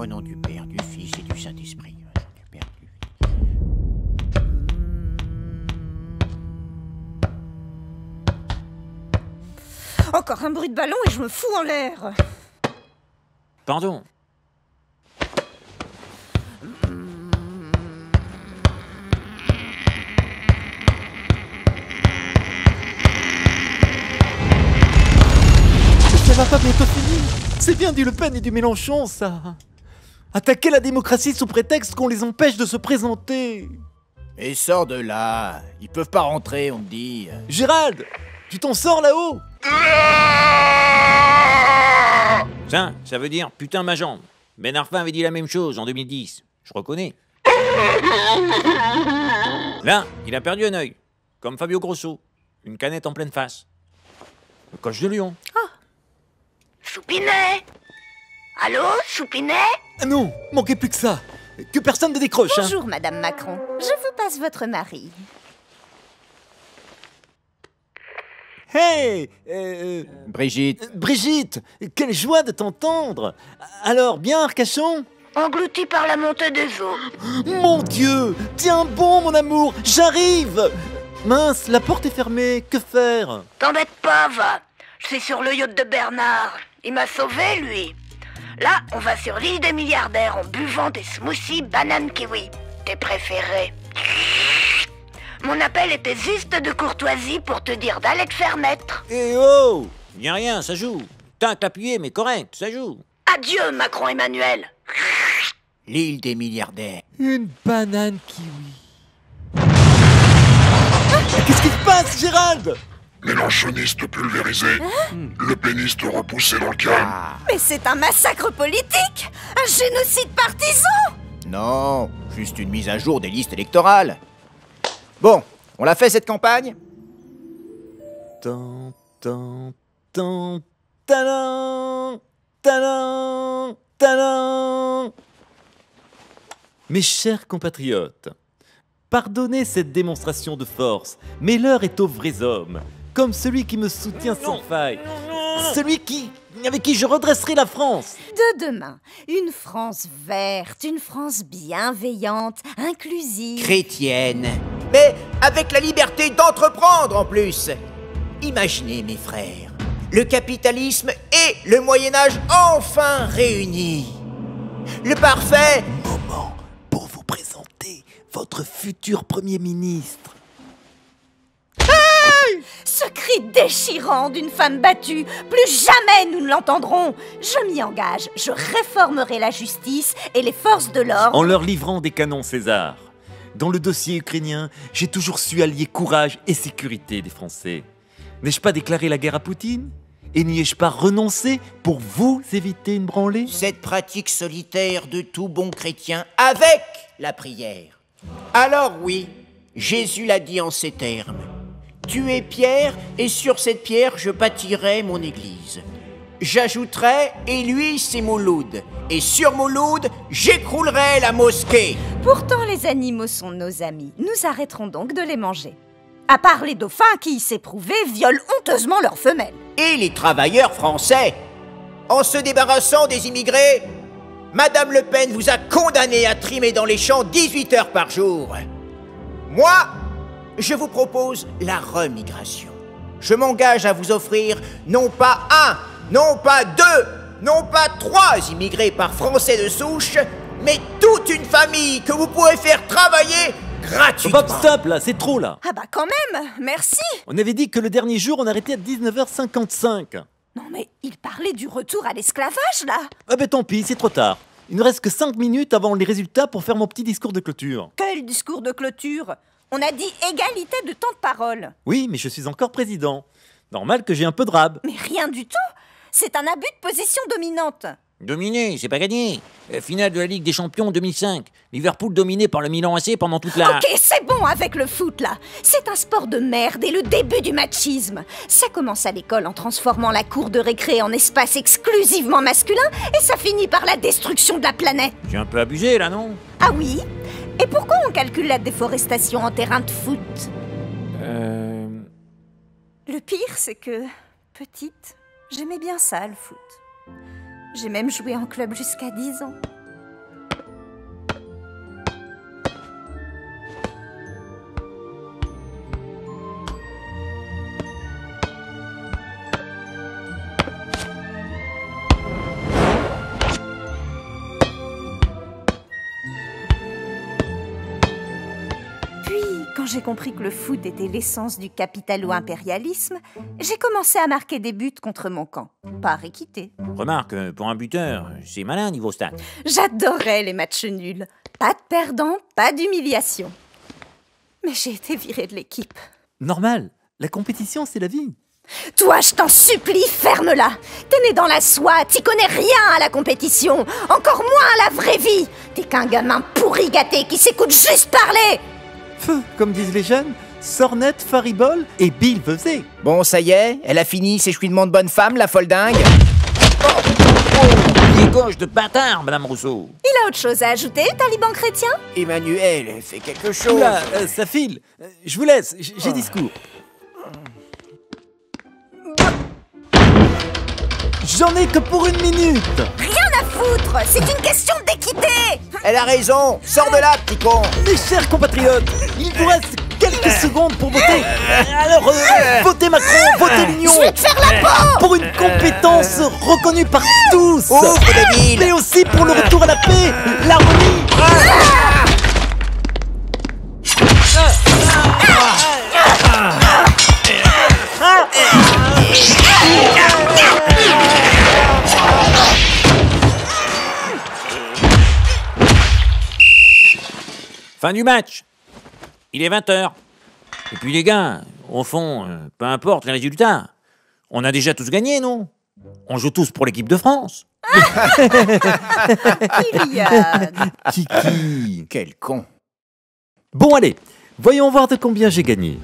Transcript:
nom du Père, du Fils et du Saint-Esprit. Du Père, du Fils. Encore un bruit de ballon et je me fous en l'air. Pardon. Ça va pas bientôt finir. C'est bien du Le Pen et du Mélenchon, ça. Attaquer la démocratie sous prétexte qu'on les empêche de se présenter. Et sors de là. Ils peuvent pas rentrer, on te dit. Gérald, tu t'en sors là-haut? Ça veut dire putain ma jambe. Ben Arfa avait dit la même chose en 2010. Je reconnais. Là, il a perdu un œil. Comme Fabio Grosso. Une canette en pleine face. Le coche de Lyon. Choupinet? Allô, Choupinet? Ah non, manquez plus que ça. Que personne ne décroche, hein. Bonjour, Madame Macron. Je vous passe votre mari. Hey, Brigitte. Brigitte, quelle joie de t'entendre. Alors, bien, Arcachon? Englouti par la montée des eaux. Mon Dieu, tiens bon, mon amour, j'arrive. Mince, la porte est fermée, que faire? T'embête pas, va. Je suis sur le yacht de Bernard. Il m'a sauvé, lui. Là, on va sur l'île des milliardaires en buvant des smoothies banane kiwi. Tes préférés. Mon appel était juste de courtoisie pour te dire d'aller te faire mettre. Eh oh, y a rien, ça joue. Tac appuyé, mais correct, ça joue. Adieu, Macron-Emmanuel. L'île des milliardaires. Une banane kiwi. Qu'est-ce qui se passe, Gérald? Mélenchoniste pulvérisé, le péniste repoussé dans le calme. Mais c'est un massacre politique! Un génocide partisan! Non, juste une mise à jour des listes électorales. Bon, on l'a fait cette campagne? Tan, tan, tan, tadam, tadam, tadam. Mes chers compatriotes, pardonnez cette démonstration de force, mais l'heure est aux vrais hommes, comme celui qui me soutient sans faille, celui avec qui je redresserai la France. De demain, une France verte, une France bienveillante, inclusive. Chrétienne. Mais avec la liberté d'entreprendre en plus. Imaginez, mes frères, le capitalisme et le Moyen-Âge enfin réunis. Le parfait Moment pour vous présenter votre futur Premier ministre. Ce cri déchirant d'une femme battue, plus jamais nous ne l'entendrons. Je m'y engage, je réformerai la justice et les forces de l'ordre. En leur livrant des canons César. Dans le dossier ukrainien, j'ai toujours su allier courage et sécurité des Français. N'ai-je pas déclaré la guerre à Poutine? Et n'y ai-je pas renoncé pour vous éviter une branlée? cette pratique solitaire de tout bon chrétien avec la prière. Alors oui, Jésus l'a dit en ces termes. Tu es pierre, et sur cette pierre je bâtirai mon église. J'ajouterai, et lui c'est Mouloud, et sur Mouloud j'écroulerai la mosquée. Pourtant, les animaux sont nos amis. Nous arrêterons donc de les manger. À part les dauphins qui, c'est prouvé, violent honteusement leurs femelles. Et les travailleurs français. En se débarrassant des immigrés, Madame Le Pen vous a condamné à trimer dans les champs 18 heures par jour. Moi, je vous propose la remigration. Je m'engage à vous offrir non pas un, non pas deux, non pas 3 immigrés par Français de souche, mais toute une famille que vous pourrez faire travailler gratuitement. Bob, stop là, c'est trop là. Ah bah quand même, merci. On avait dit que le dernier jour on arrêtait à 19h55. Non mais il parlait du retour à l'esclavage là. Ah ben tant pis, c'est trop tard. Il ne reste que 5 minutes avant les résultats pour faire mon petit discours de clôture. Quel discours de clôture? On a dit égalité de temps de parole. Oui, mais je suis encore président. Normal que j'ai un peu de rab. Mais rien du tout. C'est un abus de position dominante. Dominé, c'est pas gagné. Finale de la Ligue des Champions 2005. Liverpool dominé par le Milan AC pendant toute la... Ok, c'est bon avec le foot là. C'est un sport de merde et le début du machisme. Ça commence à l'école en transformant la cour de récré en espace exclusivement masculin et ça finit par la destruction de la planète. J'ai un peu abusé là, non? Ah oui? Et pourquoi on calcule la déforestation en terrain de foot? Le pire, c'est que, petite, j'aimais bien ça, le foot. J'ai même joué en club jusqu'à 10 ans. j'ai compris que le foot était l'essence du capitalo-impérialisme, j'ai commencé à marquer des buts contre mon camp, par équité. Remarque, pour un buteur, c'est malin niveau stats. J'adorais les matchs nuls. Pas de perdants, pas d'humiliation. Mais j'ai été virée de l'équipe. Normal, la compétition, c'est la vie. Toi, je t'en supplie, ferme-la. T'es né dans la soie, t'y connais rien à la compétition, encore moins à la vraie vie. T'es qu'un gamin pourri gâté qui s'écoute juste parler. Feu, comme disent les jeunes, Sornette, Faribol et Bill Vesey. Bon, ça y est, elle a fini ses chouinements de bonne femme, la folle dingue. Pied gauche de bâtard, Madame Rousseau. Il a autre chose à ajouter, le taliban chrétien? Emmanuel, fais quelque chose. Oula, ça file. Je vous laisse, j'ai discours. J'en ai que pour 1 minute. Rien à foutre, c'est une question d'équité. Elle a raison, sors de là, petit con. Mes chers compatriotes, il vous reste quelques secondes pour voter. Alors, votez Macron, votez l'Union. Je vais te faire la peau. Pour une compétence reconnue par tous. Ouvre, débile. Mais aussi pour le retour à la paix, l'harmonie. Fin du match. Il est 20h. Et puis les gars, au fond, peu importe les résultats, on a déjà tous gagné, non? On joue tous pour l'équipe de France. Kylian. Kiki. Quel con. Bon allez, voyons voir de combien j'ai gagné.